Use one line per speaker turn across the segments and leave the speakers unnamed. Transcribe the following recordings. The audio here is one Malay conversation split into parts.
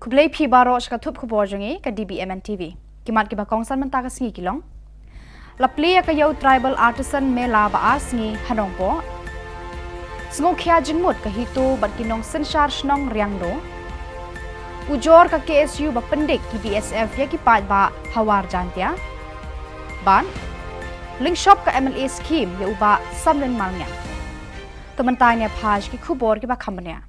Kudlay P Barosh ka thup kuborjongi ka DBMN TV. Kimat ki ba kongsan man takas ngi kilong. Lapli ka yaw tribal artisan mela ba asngi hanong po. Sngo kya jingmut ka hito bat kinong senshar shnong riangdo. Ujor ka KSU ba pendik ki BSF ya ki pat ba hawar jantia. Ban link shop ka MLA scheme ya uba samlen malnya. Tementanya page ki kubor ki ba kambanya.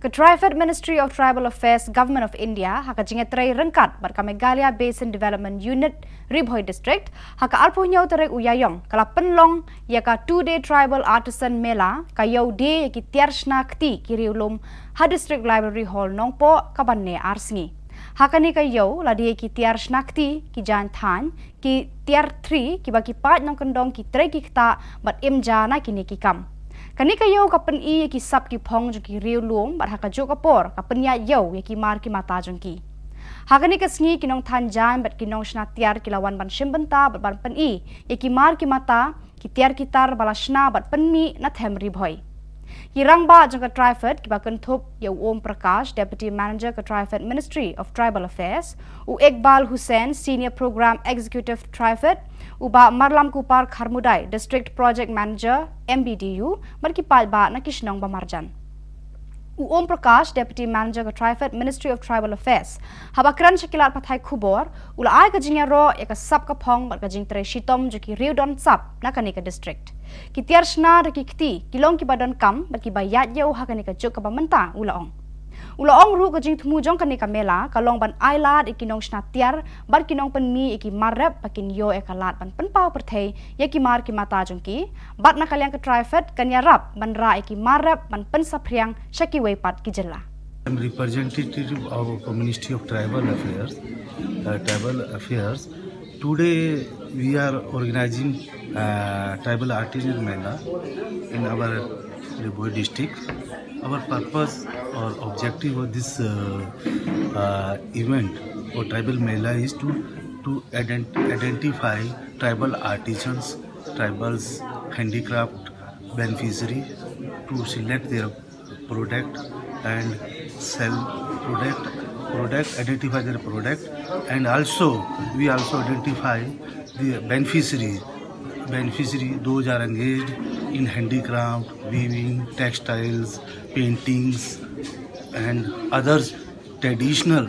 Ka Trifed Ministry of Tribal Affairs Government of India haka jingetrai rengkat bar ka Meghalaya Basin Development Unit Ribhoi District haka alpo nyau terek uyayong kala penlong ya ka 2-day tribal artisan mela ka yau de ki tiarshna kti ki riulum ha district library hall nongpo ka banne arsingi haka ni ka yau la de ki tiarshna kti ki jan than ki tiar 3 ki ba ki pat nong kendong ki tre ki kta bat imja na ki ni ki kam Kani kayo kapan i ki sap ki phong jo ki riu luom bar haka jo kapor kapan ya yo ya ki mar ki mata jong ki hakani ka sngi kinong thanjan bat kinong shna tiar ki lawan ban shimbanta bat ban pan i ya ki mar ki mata ki tiar ki tar bala shna bat pan mi na themri bhoi Yirang ba jong ka Trifed ki ba kan thup ya Om Prakash Deputy Manager ka Trifed Ministry of Tribal Affairs u Iqbal Hussain Senior Program Executive Trifed uba Marlam Kupar Kharmudai District Project Manager MBDU markipal ba na kishnong ba marjan u Om Prakash Deputy Manager ka Trifed Ministry of Tribal Affairs habakran shakilat pathai khubor ula ai ka jingya ro eka sap ka phong bar ka jing tre shitom jo ki riudon sap na kanika district ki tiarshna de ki kti kilong ki badon kam bar ki bayat yau ha kanika jok ka ba menta ula ong ru ka jing thmu jong kanika mela kalong ban ailad ikinong shna tiar bar kinong pan mi iki marrep pakin yo ekalat ban pan pau perthei ya ki mar ki mata jong ki bat na kalyang ka Trifed kanya rap ban ra iki marrep ban pan saphriang shaki wei pat ki jilla
I'm representative of Ministry of Tribal Affairs. Today we are organizing tribal artisan mela in our Ribhoi district. Our purpose or objective of this event or tribal mela is to identify tribal artisans, tribals, handicraft beneficiary to select their product and sell identify their product, and also we also identify the beneficiary those are engaged in handicraft, weaving, textiles, paintings and others traditional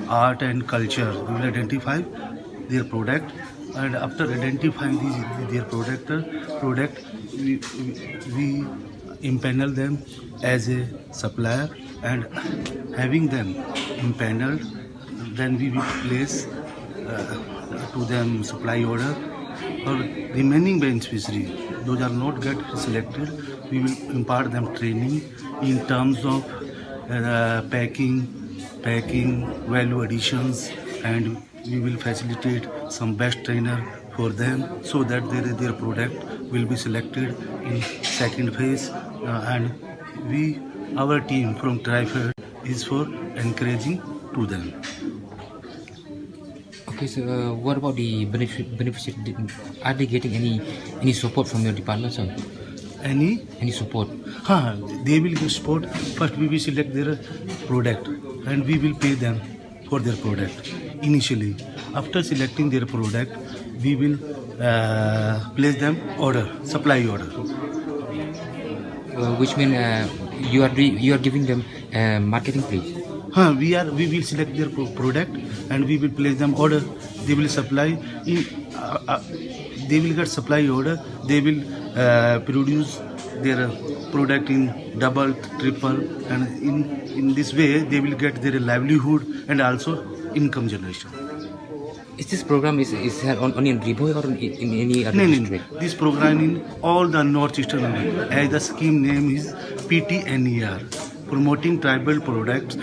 art and culture. We will identify their product, and after identifying their product we impanel them as a supplier, and having them impaneled, then we will place to them supply order. For remaining beneficiary, those are not get selected, we will impart them training in terms of packing, value additions, and we will facilitate some best trainer for them so that their product will be selected in second phase, and our team from Trifed is for encouraging to them.
Okay, so what about the beneficiary? Are they getting any support from your department, sir?
Any
support?
They will give support. First we will select their product and we will pay them for their product initially. After selecting their product, we will place them supply order.
Which means you are giving them marketing place.
We will select their product and we will place them order. They will supply in. They will get supply order. They will produce their product in double, triple, and in this way they will get their livelihood and also income generation.
Is this program is only in Ribhoi or in any other district?
This program in all the northeastern India. As the scheme name is PTNER, promoting tribal products,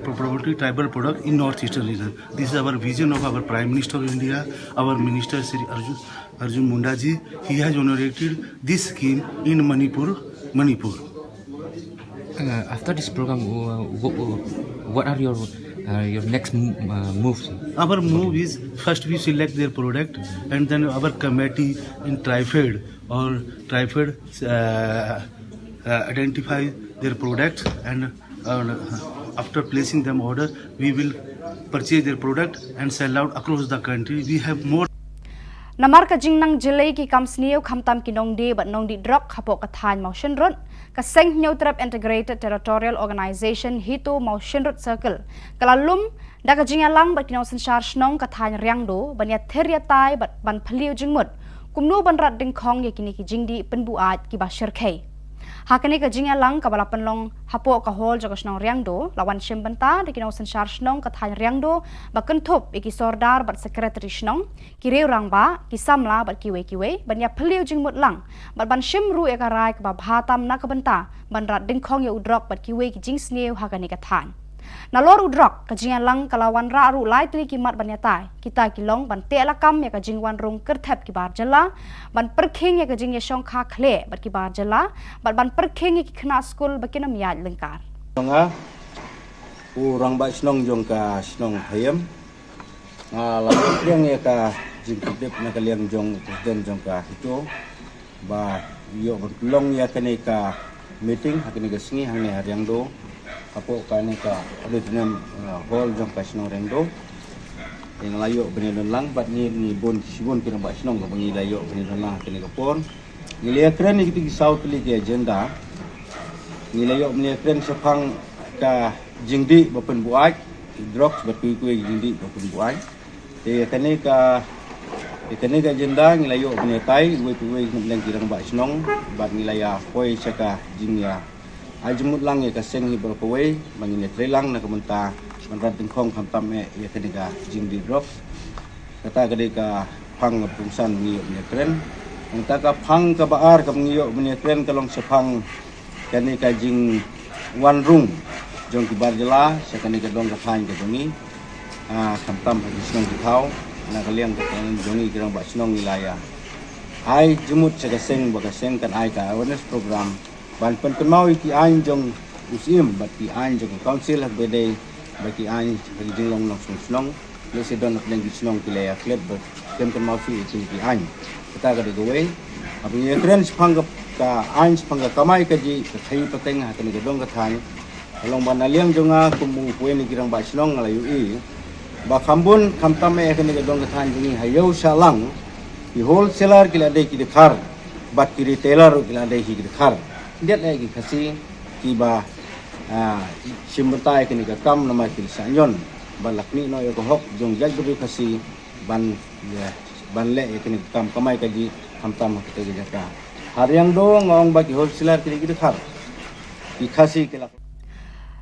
promoting tribal product in northeastern region. This is our vision of our Prime Minister of India, our Minister Sri Arjun Munda ji. He has inaugurated this scheme in Manipur.
After this program, what are your next moves?
Our move is first we select their product, and then our committee in Trifed identify their products and after placing them order, we will purchase their product and sell out across the country. We have more.
Namar ka jing nang jelai ki kam sniu kham tam ki nong de but nong di drok khapo ka than mau shin rot ka seng neutrap integrated territorial organization hito mau shin rot circle kalalum da ka jing alang but ki nong san char snong ka than riang do ban ya theria tai but ban phaliu jing mut kumnu ban rat ding khong ye kini ki jing di pen bu at ki ba shir khai hakani ka jing alang ka bala pen long hapo ka hol jo ka snong riang do lawan shim banta de ki nong san char snong ka than riang do ba kan thop e ki sordar but secretary snong ki reu rang ba ki samla bat kiwe ban ya phaliu jing mut lang bat ban shim ru e ka rai ka ba bhatam na ka banta ban rat ding khong ye udrok bat kiwe ki jing sneu hakani ka than na lor udrok ka jing lang kalawan ra ru lai tri ki mat ban ya tai kita ki long ban te la kam ya ka jing wan rong ker thap ki bar jala ban perkhing ya ka jing ye shong kha khle bat ki bar jala bat ban perkhing ye ki khna school ba kinam ya lengkar
nga urang ba snong jong ka snong hayam la yang ya ka jing kidip na kaliang jong den jong ka hito ba yo long ya kane ka meeting hakini ka singi hang ne haryang do apo kane ka auditorium hall jong ka snong rendo yang layo beneran lang bat ni bon sibon kina ba snong ka bangi layo beneran lang kane ka pon ngilia kren ni kiti south li agenda ngilayo ni kren sepang ka jingdi bapen buat drugs berkui jingdi bapen buat kane ka agenda ngilayo ni tai we nang kirang ba snong bat ngilaya koi saka jingya ajmut lang ya ka seng hi berkoi mangine trelang na kamenta manrat ding khong kham tam ya kane ka jingdi drugs kata kade ka phang pungsan ni kren Ang ka phang ka baar ka ngiyo ni kren kalong sepang kani ka jing wan rung jong ki barjala sa kani ka dong ka phain ka dongi khamtam ha snong ki thau na kaliang ka dongi kirang ba snong ilaya ai jumut sa kaseng ba kaseng kan ai ka awareness program ban pen mau ki ai jong usim ba ki ai jong council ha bede ba ki ai ka jing long long snong le se don nak snong ki laya kleb ba kem kan mau fi ki ai kita ka de gowe abi ye kren sepang ka ai sepang ka kamai ka ji ka thai pateng ha kani ka dong ka thai long ban aliang jonga kumu kue ni kirang ba snong la yu i ba khambun khamtam me kani ka dong ka thai ni hayau salang di wholesaler kila de ki de khar bat ki retailer kila de ki de khar det lagi kasi ki ba simbertai kani ka kam nama ki sanyon balakni no yo ko hok jong jag du kasi ban le kini kam kamai kaji hamtam kita jaka haryang do ngong bagi wholesaler kiri khar ikasi kila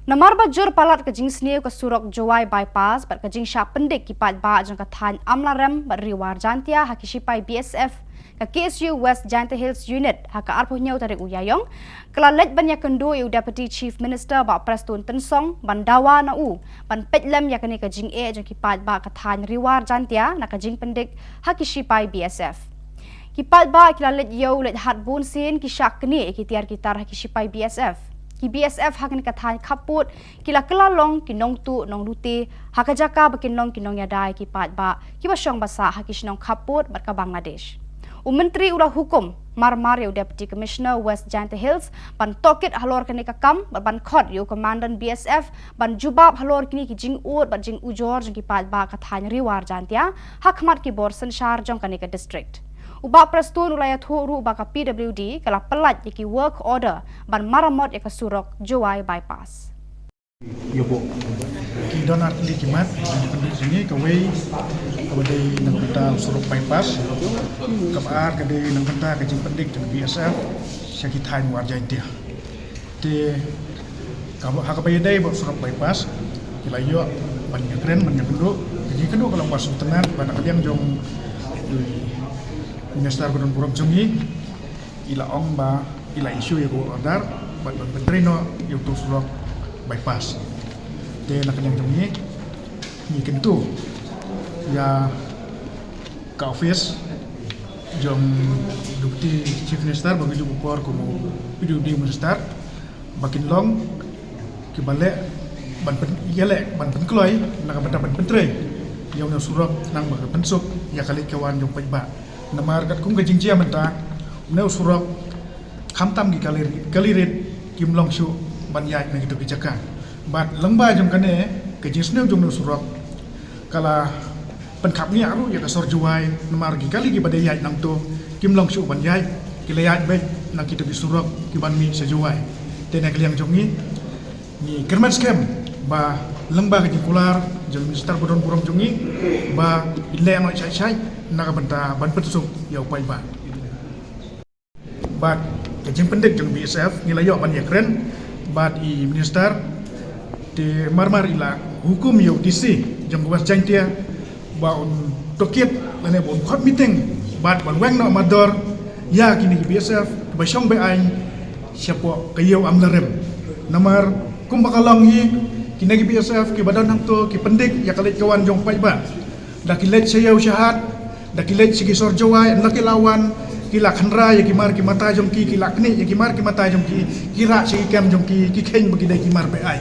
Namar ba jur palat ka jing sneu ka surok jowai bypass bat ka jing sha pendik ki pat ba jang ka than amlarem bat riwar jantia hakisipai BSF ka KSU West Janta Hills Unit haka arpo nyau tarik uyayong kala lej ban yakendo yu Deputy Chief Minister ba Prestun Tensong bandawa na u ban petlem yakani ka jing e jang ki pat ba ka than riwar jantia na ka jing pendik hakisipai BSF ki pat ba kala lej yo lej hat bun sin ki shak ni ki tiar kitar hakisipai BSF ki BSF hakin ka than khaput kila kala long ki nong tu nong lute hakajaka bakin nong ki nong yadai ki pat ba ki ba shong basa hakish nong khaput bat ka Bangladesh Menteri ura hukum marmar yu Deputy Commissioner West Janta Hills ban tokit halor kini ka kam ban khot yu Commandant BSF ban jubab halor kini ki jing ut ban jing ujor jing ki pat ba ka than riwar jantia hakmat ki bor sanshar jong kani ka district Uba Prestun ulaya thuru ba ka PWD kala pelat ki work order ban maramot ya ka surok Jowai bypass
Yobo ki donar li kimat pendek sini ka wei ka nang benta surok bypass ka baar ka de nang benta ka jing pendek jeng BSF sakit hain warja intia te ka ha ka bayai bo surok bypass kila yo ban keren ban kendo ji kendo kalau masuk tenan ban kalian jong Minister Gubernur Buruk Jungi ila ong ba ila isu ya go order ban bentrino yo tu surok bypass te nak yang Jungi ni kentu ya ka office jom Deputy Chief Minister bagi ju por ko PWD Minister bakin long ki bale ban pen yele ban pen kloi nak bata ban pentre yang na surok nang ba pensuk ya kali kawan jom ba namar kat kum gajing cia menta ne surok khamtam gi kalirit kim long shu ban yai na gitu bijakan bat lengba jong kane ke jing sneu jong no surok kala penkap ni aru ya kasor juai namar gi kali gi badai yai nang to kim long shu ban yai ki le yai be nang kita bi surok ki ban mi sejuai te nak liang jong ni kermat scam ba lengba ke jing kular jong minister bodon burom jong ni ba ile no chai nak benta ban petusuk ya upai ba bat ke jing pendek jong BSF ni layo ban ya keren bat i minister di marmar ila hukum yo DC jong kuas jang dia ba on tokit lane bon khot meeting bat ban weng no mador ya kini BSF ba syong be ain siapo kayo amlarem namar kum bakalong hi kini BSF ki badan hang to ki pendik ya kalit kawan jong pai ba da kilet sayaw syahat da kilet sigi sorjowai an laki lawan kila khanra ya kimar ki mata jong ki kila kni ya kimar ki mata jong ki kira sigi kem jong ki khen bagi dai kimar be ai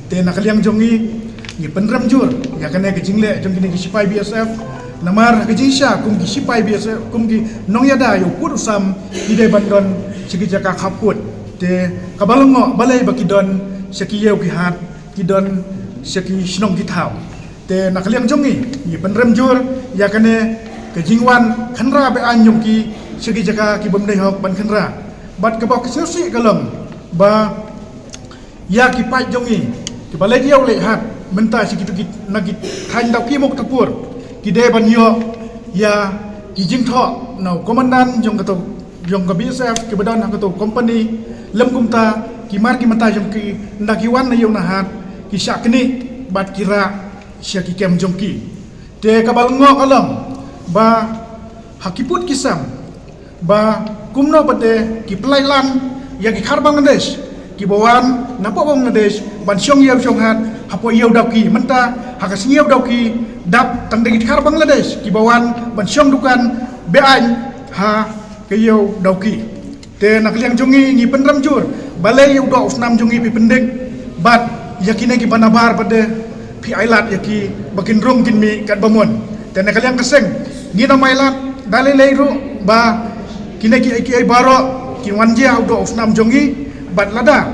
te nakaliang jong ni penram jur ya kane ke jingle jong kini ki sipai BSF namar ke jinsha kum ki sipai BSF kum ki nong yada yo put usam ide bandon sigi jaka khaput te kabalongo balai baki don seki yeu ki hat ki don seki snong ki thau te nakaliang jong ni penram jur ya kane ke jingwan khanra be an jong ki segi jaka ki bom dai hok ban khanra bat ke bok sesi kalom ba ya ki pai jong ki balai dia oleh hat menta segitu nagi thain dau ki mok tapur ki de ban yo ya ki jing tho nau komandan jong kato jong ka BSF ki badan ha kato company lem kumta ki mar ki mata jong ki ndaki wan na yo na hat ki syakni bat kira syaki kem jong ki te kabal ngo kalam ba hakiput kisam ba kumno bade ki pelailan ya ki khar Bangladesh ki bawan napa Bangladesh ban syong yau syong hat hapo yau dau ki menta hakas yau dau ki dap tang degi khar Bangladesh ki bawan ban syong dukan be an ha ke yau dau ki te nak liang jongi ni penram jur balai yau dau snam jongi pi pendek bat yakine ki banabar bade pi ailat yaki bakin rong kin mi kat bamon te nak liang keseng ni na mailat dalai leiru ba kine ki ai baro ki wanja dau snam jongi bat lada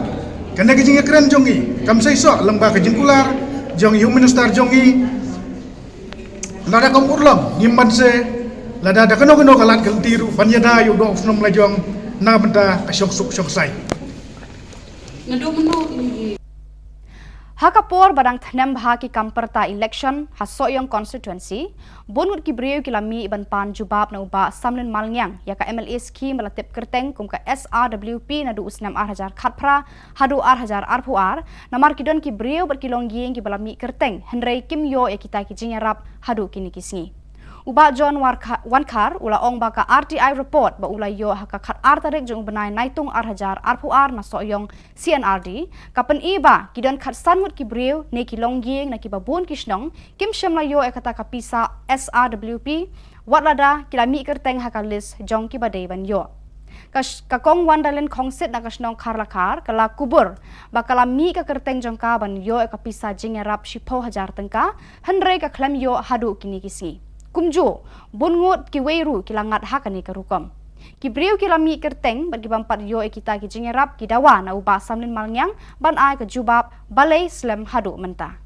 kena ke jinga keren jongi kam sai so lamba ke jingkular jong yu minister jongi lada kom urlom ngimban se lada da keno kalat kel tiru banyada yu do ofnom la jong na benda ka syok sai
Hakapor badang thanem bahaki kamperta election hasoyong constituency bonut ki breu kilami iban pan jubab na uba samlen malngyang yaka MLA scheme melatip kerteng kum ka SRWP na du usnam 8000 khatpra hadu 8000 arpuar namar kidon ki breu berkilonggieng ki balami kerteng henrei kim yo ya kita ki jingarap hadu kini kisngi uba John Wankar ula ong baka RTI report ba ula yo haka khat artarik jung benai naitung 8000 arpuar na soyong CNRD kapen iba kidon khat sanmut ki breu ne ki longgieng na ki babun kisnong kim shamla yo ekata kapisa SRWP watlada kilami kerteng haka list jong ki badai ban yo kakong wandalen kongsit na kasnong karlakar kala kubur bakala mi ka kerteng jong ka ban yo ekapisa jingarap 10,000 tengka henrei ka klem yo hadu kini kisi kumjo bungut ki weiru kilangat hakani karukom ki breu kilami kerteng bagi bampat yo kita ki jingerap ki dawa na uba samlin malngyang ban ai ke jubab balai slam hadu menta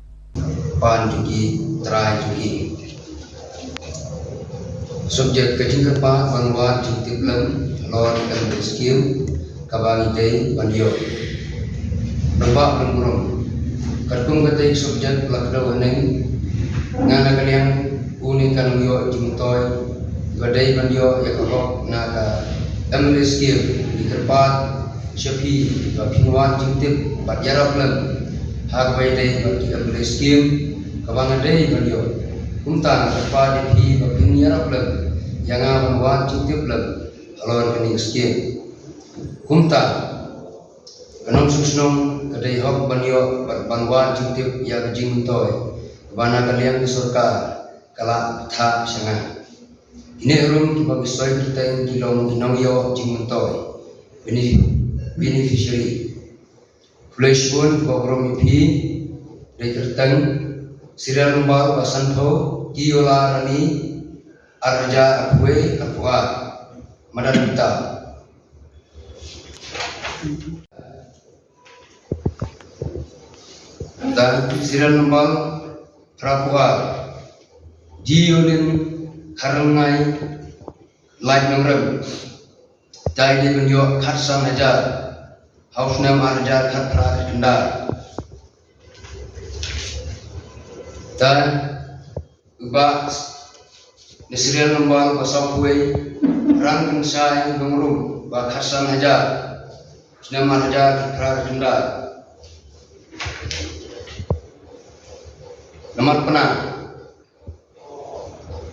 pan juki trai juki subjek ke jingkerpa bangwa jingtip lem lor dan skill kabangi dei bandio nambak nangurung kadung katai subjek lakdo haneng ngana kalian unikan yo jingtoy badai bandio ya kahok na ka MLA skill di kerpat syafi ba pinwan jingtip bat yarap lem hak bai dei bagi MLA skill kabangan dei bandio kumta kerpat di ba pin yarap lem yang awan jingtip lem alor kini skill kumta kanong susnong kadai hok bandio bat bangwan jingtip ya jingtoy bana kalian ke surga kala tha sanga ini rum ki bagi soy kita kilong kinong yo jingtoy beneficiary flash pun program ipi rekertang serial number basanto kiola rani arja akwe akwa madalita dan serial nombor Prapua Jiolin Harangai Light Nurem Dai di benyo Khatsam Hajar Haus Nam Arjar Khatra Kendar dan ubah di serial nombor Pasapui Rang Kensai Nungrum Ba Khatsam Hajar Nam Arjar Khatra Kendar nomor pena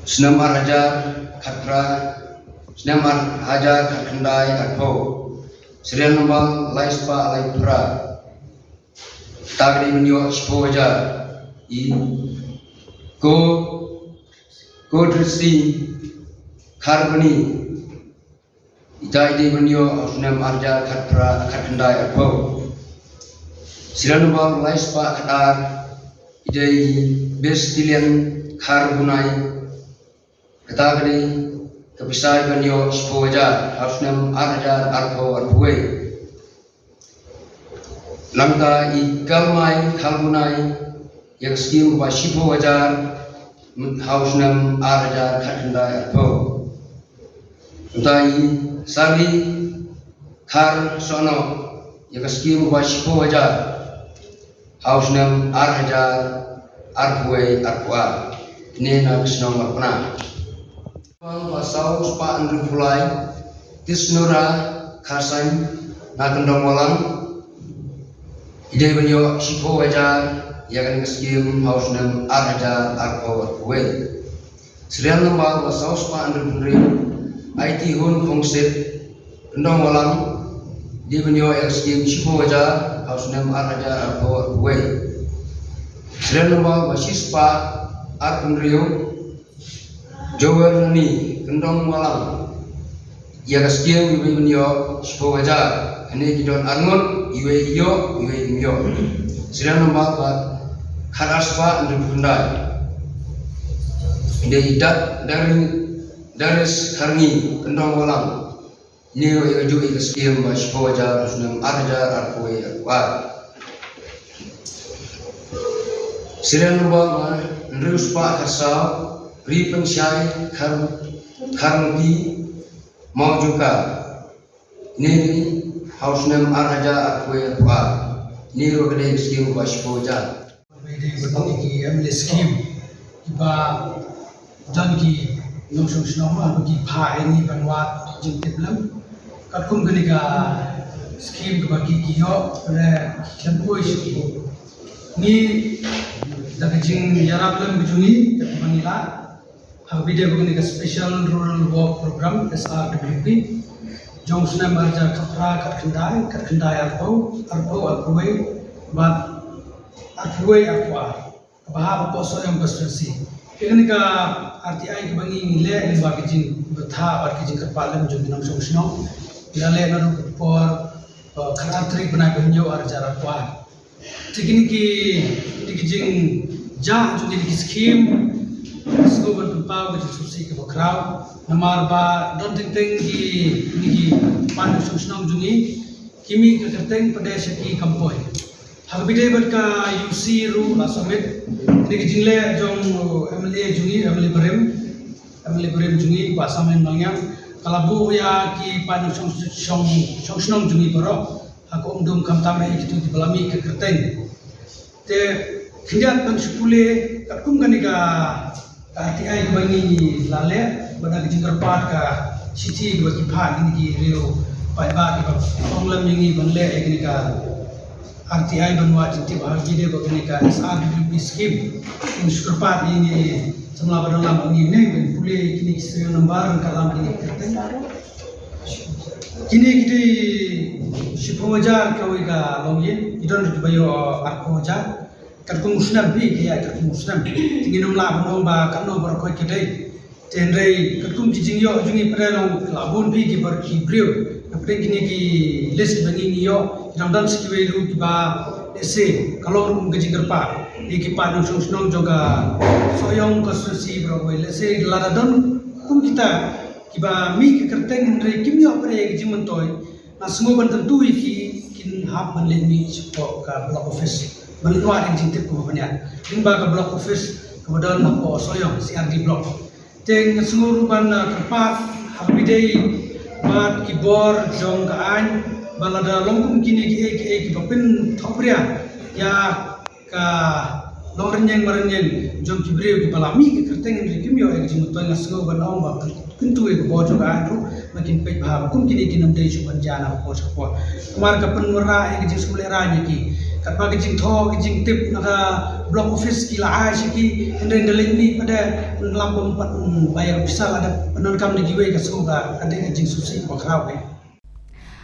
Senam Hajar Khatra Senam Hajar Khandai Atho serial nombor Laispa Laipura Tagri Menyo Spo Hajar I Kodrisi Kharbani Itai di Menyo Senam Hajar Khatra Khandai Atho serial nombor Laispa Khadar Idai Bestilian Kharbunai Ketagri Kepisai Banyo Spoja Harusnam Arja Arpo Arpue Langka Ikalmai Khalbunai Yang skim Washipo Wajar Harusnam Arja Khatandai Arpo Utai Sari Khar Sono Yang skim Washipo Wajar Harusnam Arja Arpue Arpua Ini nak senang lapna Pasau Spa Andrew Fulai Tisnura Khasan Nakandong Walang Ide Banyo Shipo Wajar Yakan Skim Haus Nam Arhajar Arko Arwe serial nombor Pasau Spa Andrew Fulai IT Hun Kongsit Kandong Walang Ide Banyo Skim Shipo Wajar Haus Nam Arhajar Arko Arwe serial nombor Basispa Arkundrio Jower ni Kendong Walang Ia kasih ibu menyo Spo Wajar Ini kidon angun Iwe iyo serial nombor Kharaspa Andrew Fundai Ini idat Daris Karni Kendong Walang Ini ia juga kasih Spo Wajar Sunam Arjar Arkoe Arkoar serial nombor Andrew Spa Khasau Ripen Syai Karnti Mau juga Ini Haus Nam Arhaja Arkoe Arkoar Ini rokade skim Waspo Wajar
Bede bertani ki ML skim Iba dan ki Nomsong Snoma Bagi Pha Ini Banwat Jintip Lam Katkum Ganika Skim Bagi Kiyo Pada Kempoi Skim Ni Dakajing Yarab Lam Bujuni Manila Habide Bagi Special Rural Work Program SRWP Jong Sunam Arja Khatra Khandai Arpo Arpoi Bat Arpoi Arpoa Bahab Poso yang Constituency Kenika RTI Kebangi Nile Yang Bakijing Betha Bakijing Kerpalam Jom Dinam Songsino Ilale Naru Por Karatrik Benai Benyo Arja Arpoa Tikini Kijing Jah Jom Dini Skim Sekolah berpau dengan susi ke bakrau, namar ba don tenteng ki panu susnong jungi kimi ke tenteng pada seki kampoi. Habide berka UC ru lasomit ni jingle jong MLA jungi MLA berem jungi ba samen malnya kalabu ya ki panu susnong jungi boro aku umdum kamtame itu dibelami ke tenteng. Te kinjat ban sepule katkum ganika RTI Kebangi Lale Bada Kejingkar Pat ka Siti Bagi Pha Ini Ki Rio Pai Ba Ki Ponglam Ini Banle Ini Ka RTI Banwa Jinti Bahagi De Bagi Ka SRWP Scheme Ini Syukur Pat Ini Semula Badalam Ini Ini Pule Kini Kisri Nambar Kalam Ini Kerten Kini Kiti Shipo Wajar Kawi Ka Longye Idon Bayo Arko Wajar Katkum Muslim bi kaya katkum Muslim tingin umla banong ba kanno berkoi kedai tenrei katkum jingyo jungi perelong labun bi ki ber ki brio apre kini ki list bangi niyo ramdan sikiwe ru ki ba ese kalor gajing kerpa ki pa nong sung joga soyong konstitusi bro we lese laradon kum kita ki ba mi ki kerteng henrei kimyo apre ki jimentoy na semua tentu ki kin hab manle mi support ka block office Balikwa yang jintip ko banyak. Limba ke block office kemudian apa soyong CRD block. Teng seluruh ban tempat habidai bat kibor jong kaan balada longkum kini ki bapin thopria ya ka longrenyeng marenyeng jong kibreu ki balami ki kerteng ri kimyo ek jing to nga sego ban ong ba kentu ek bo jong kaan ru makin pek baham kum kini ki namdei chuban jana ko chapo kamar ka penwara ek jing skule ra ki kapag jing tho jing tip naka block office ki la ai ki enden deling ni pada lampom pat bayar bisa ada penon kam di giwe ka suga ade jing susi ko khaw ke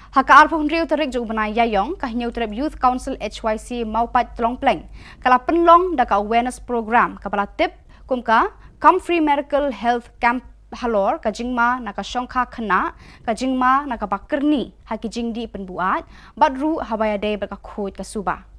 Haka arpong riu terik jung benai yayong kah nyau terep Youth Council HYC maupat tlong pleng kala penlong daka awareness program kapala tip kumka Come Free Medical Health Camp halor ka jingma naka shongkha khana ka jingma naka bakerni haki jingdi penbuat badru habaya day berka khut ka suba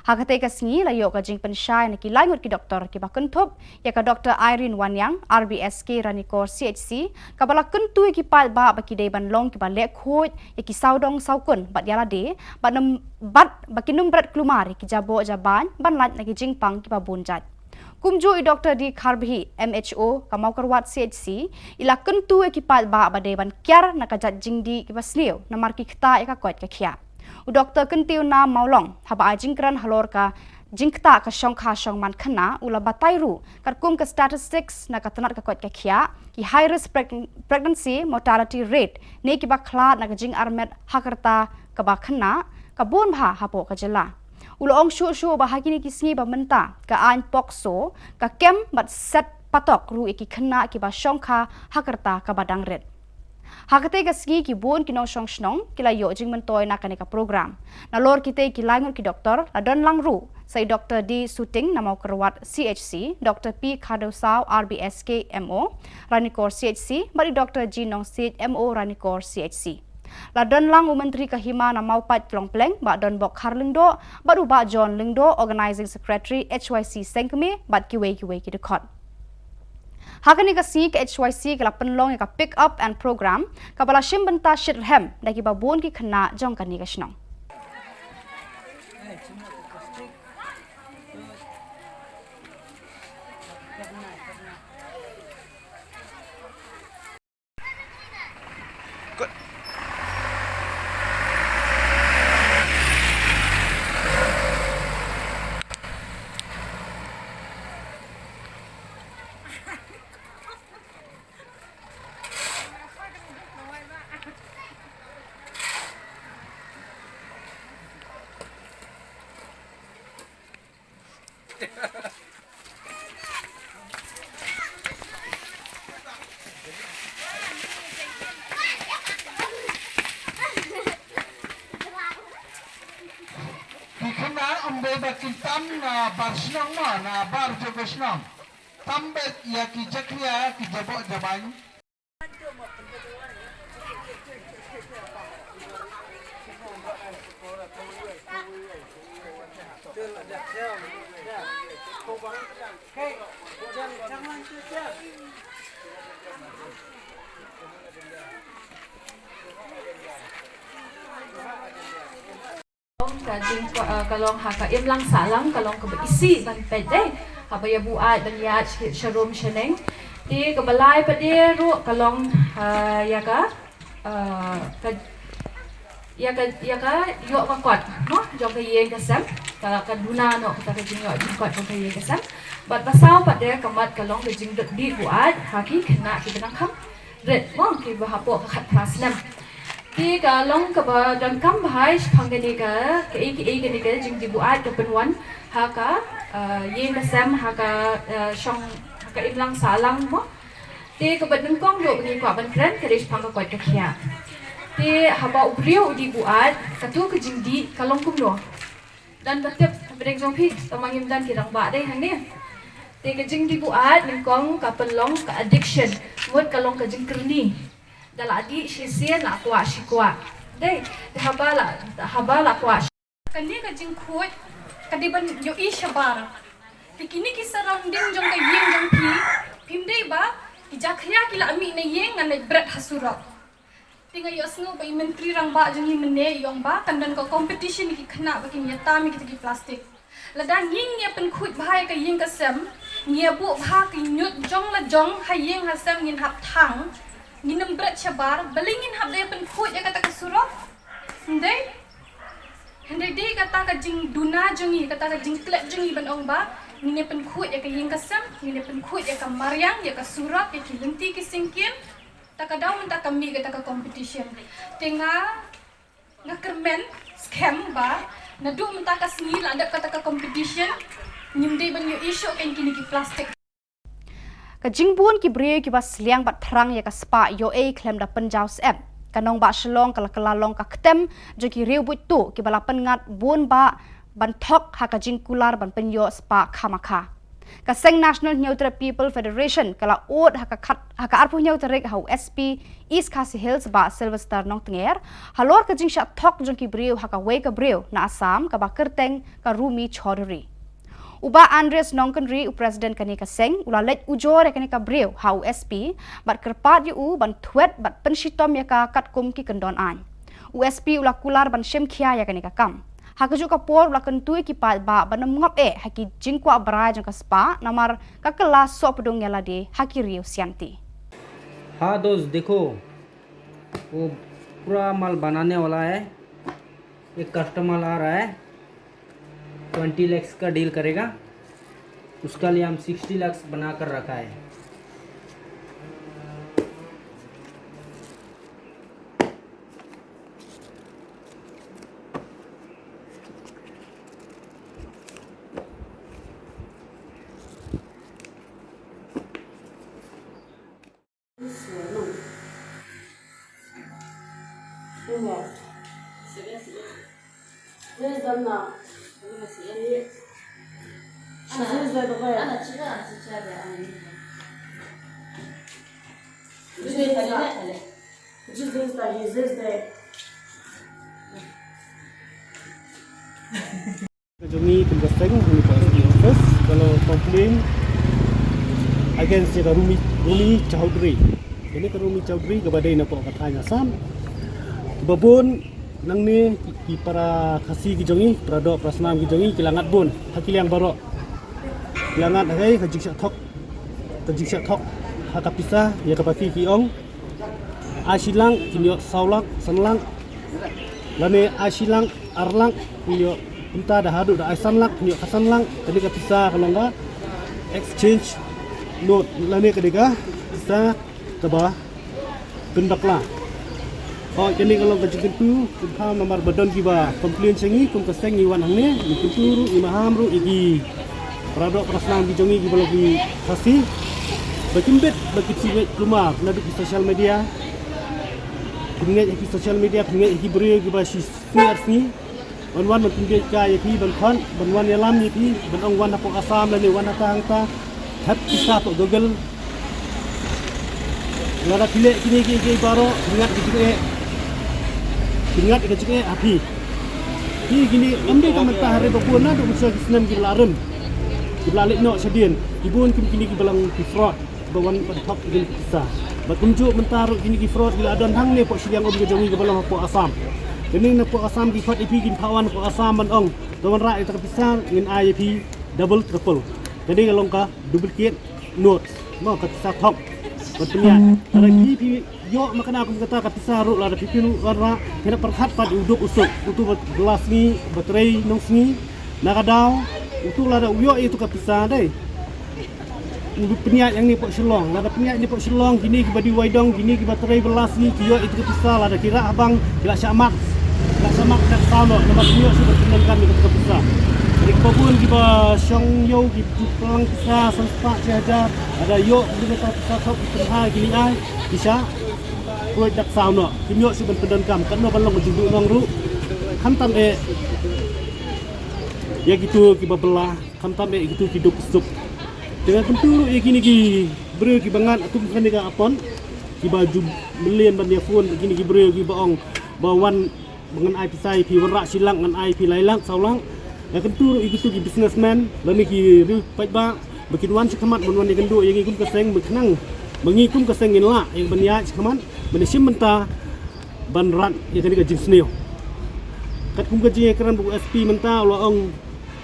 hakate ka singi layo ka jing pensyai naki langut ki doktor ki bakenthop ya ka Dr. Irene Wanyang RBSK Ranikor CHC ka bala kentu ki pal ba baki day ban long ki ba lek khut ya ki saudong saukun bat yala de bat bakinum berat klumar ki jabo jaban ban lat naki jing pang ki ba bunjat kumju i Dr. D Kharbhi MHO ka maukarwat CHC ila kentu ki pal ba day ban kyar nakajat jingdi ki basliu namar ki khta ka kwat ka khia u Dr. Kentiu na maulong haba jingkran halor ka jingkta ka shongkha shongman khana ula batairu karkum ka statistics na katanat ka kwat ka khia ki high risk pregnancy mortality rate ne ki ba khla na ka jing armet hakarta ka ba khana ka bon bha hapo ka jela ula ong shu ba hakini ki singi ba menta ka an pokso ka kem bat set patok ru iki khana ki ba shongkha hakarta ka badang red hakate ka sigi ki bon ki no shong shnong kila yo jing mentoy na kanika program na lor kite ki langur ki doktor la don lang ru sai Dr. D Suting na mau kerwat CHC Dr. P Khadosau RBSK MO Ranikor CHC bari Dr. G Nong Sit MO Ranikor CHC la don lang menteri kahima na mau pat tlong pleng ba don bok harlingdo baru ba John Lingdo organizing secretary HYC Sengkme bat kiwe ki dekot hakani ka si ke HYC kala penlong ka pick up and program ka bala shim benta shirhem daki babon ki khna jong kani ka shnong
ambe bakin tam na bar senang na bar juga senang tambet ya ki jakria ki jabok jaban
Kajing kalong haka imlang salang kalong kebeisi ban pede haba ya buat ban ya sharom sheneng di kebalai pede ru kalong ya ka yo ka kot no jong ka ye ka sam ka duna no ka jing yo jing kot jong ka ye ka sam bat pasau pede kamat kalong ka jing di buat haki kena ki benang kham red mong ki bahapo ka khat pasnam di kalong kaba dan kam bahai panggani ka gani ka jing di buat ka penwan haka ye ka sam haka shong haka imlang salang mo di kaba dengkong do ni kwa ban kran ka ris pangka kwat ka khia di haba ubriu di buat ka tu ka jing di kalong kum do dan batep bedeng jong pi tamangim dan kirang ba dei hang ni di ka jing di buat dengkong ka penlong ka addiction mut kalong ka jing kerni dala di shisia na kwa shikwa dei habala kwa
kani ka jing khoi kadiban yo I shabar kini ki surrounding jong ka yeng jong pi pimdei ba ki jakhya ki la ami na yeng na bret hasura tinga yo sngo ba menteri rang ba jong ni mene yong ba kandan ko competition ki khna ba ki yata mi ki plastic ละด้านยิงเนี่ยเป็นขุดพายกับยิงกระเสมเนี่ยบุพากิหยุดจ้องละจ้องให้ยิงหาเสมยินหับถังยินน้ำเบรดชบาร์บลิงยินหับได้เป็นขุดya kata kesurok Hendai dia kata ke jing duna jungi kata ke jing klep jungi ban ong ba ni pen khut ya ke ying kasam ni pen khut ya ke mariang ya ke surat ya ke lenti ke singkin tak ka daun tak ka mi kata ke competition tenga ngakermen scam ba nadu menta ka sengi la ada kata ke competition nyimdei ban yo isu kan kini ki plastik
ka jingbun ki bre ki bas liang bat thrang ya ka spa yo e klem da penjaus app kanong ba shlong kala long ka ktem jo ki riu but tu ki bala pengat bun ba ban thok ha ka jingkular ban penyo spa khamakha ka seng National Neutra People Federation kala ot ha ka arpu neutra hau SP East Khasi Hills ba Silvester nong tenger halor ka jing sha thok jo ki bre ha ka we ka bre na Assam ka ba kerteng ka Rumi Chaudhary Uba Andres Nongkenri President kanika seng ulalet ujor kanika breu hau SP bat kerpat yu ban thuet bat penshitom ya ka katkum ki kendon an USP ula kular ban shem khia ya kanika kam hakaju ka por ula kentui ki pa ba ban ngop haki jingkwa bra jang ka spa namar ka kelas so pedong ya lade haki riu sianti
हाँ दोस्त देखो वो पूरा माल बनाने वाला है एक कस्टमर आ रहा है 20 लाख का डील करेगा उसका लिए हम 60 लाख बना कर रखा है
Kami pengeseng di PSP office kalau komplain against Rumi Chaudhary. Ini ke Rumi Chaudhary kepada ina po katanya sam. Babon nang ni ki para khasi ki jongi pradok prasnam ki jongi kilangat bun hakil yang barok. Kilangat hai kajik syak thok hakapisa ya kapati ki ong. Asilang kinyo saulang sanlang. Lane asilang arlang kinyo Unta dah hadu dah aisan lang, nyok kasan lang, tadi ka pisa kalau enggak exchange note lani kedega bisa coba pendak lah. Oh jadi kalau kecil tu, kita nomor badan kita komplain sengi, kum keseng iwan hangne, ikuturu imahamru igi produk perasaan bijongi kita lagi kasih. Bakimbet bagi civet rumah, nadu di sosial media, pengingat di sosial media, pengingat di beri kita sini. Banมันเป็นกายพี่บันคันบันวันยาลามนี่พี่บันองวันนักอาสามแล้วนี่วันนักทางตาทับพิซซ่าตัวGoogleแล้วเราพิเลกนี่บารอingat kecil apiพี่gini ambil komentar hari berbuat nak untuk usaha senam kita larum kita alik nak sedian ibun kini kita balang fraud bawan top gini pizza berkunjuk mentar gini fraud bila ada hang ni pok siang om kejongi kita balang pok asam Ini nak asam di fat ipi gin pawan ko asam ban ong tuan rak itu terpisah ngin IP double triple jadi kalau ka duplicate note mau terpisah top bertanya ada kipi yo makan aku kata terpisah ru lah ada pipi ru rak kena perhat pad uduk usuk untuk gelas ni baterai nong ni nak adau untuk lah ada uyo itu terpisah deh untuk penyak yang ni pok selong ada penyak ni pok selong gini kibadi waidong gini baterai belas ni kiyo itu terpisah lah ada kira abang kira syamak sama kita sama nama dia sudah kenalkan di ketika besar. Jadi kebun kita syong yo kita pelang kita sempat saja ada yo kita kita top kita gini ai bisa buat dak sama. Kimyo sudah kenalkan karena balong menjuduk nong ru kantam ya gitu kita belah kantam gitu hidup sup. Dengan penturu ya gini beri ki bangat atau bukan dengan apon ki baju melian ban dia phone gini ki beri ki baong bawan dengan IP saya pi warak silang dengan IP lailang saulang yang kentur itu ki businessman lani ki riu pai ba bikin wan sekamat menwan yang kendu yang ikun keseng berkenang mengikum keseng inla yang benia sekamat menesim menta banrat yang tadi ke jenis neo kat kum gaji keran bu SP menta lo ong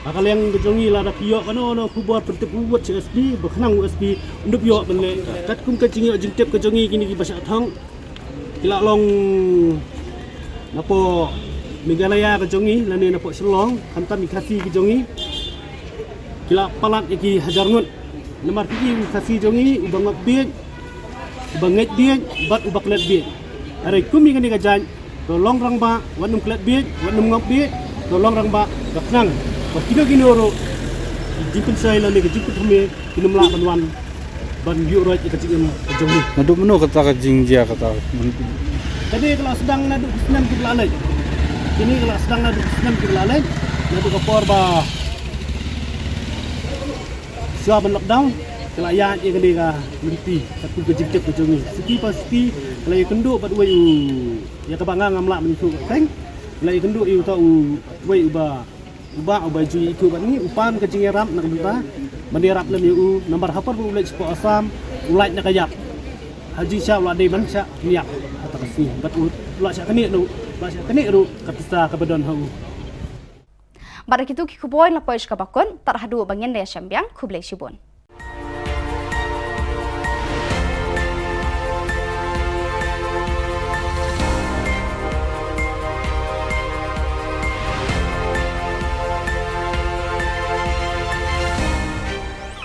Akaliang kejongi lah dak yok kano no kubur pentep buat USB berkenang USB undup yok benle kat kum kecing yok jengtep kejongi kini ki basak thang kila long napo Meghalaya kejongi lani napo Shillong kantan ikasi kejongi kila palat iki hajar ngut nomor kiki ikasi jongi ubang ngabit ubang nget biet bat ubak let biet are kumi kani kajan tolong rang ba wanum klet biet wanum ngabit tolong rang ba baknang Kino oro jikun saya lani jikun kami kino melak banwan ban biuraj ikacing kejongi.
Naduk menu kata jingjia kata.
Jadi kalau sedang naduk senam kita lalai. Kini kalau sedang naduk senam kita lalai, naduk kapor ba. Siapa lockdown, kalau ya ia kena ka menti, tapi kejiktek kejongi. Siki pasti kalau ia kenduk bat wayu, ya kebangang ngamlak menyuk keng. Kalau ia kenduk ia tahu wayu ba. Ubah baju itu ni upam kecing ram nak kita mendirap lem yu nomor hafar bu ulai sepo asam ulai nak kayak haji sya ulai man sya niak kata kasi bat ulai sya keni ru ulai sya keni ru kapisa kabadon hau
Pada kitu ki kuboy la poish kabakon tarhadu bangin le syambiang kublai shibon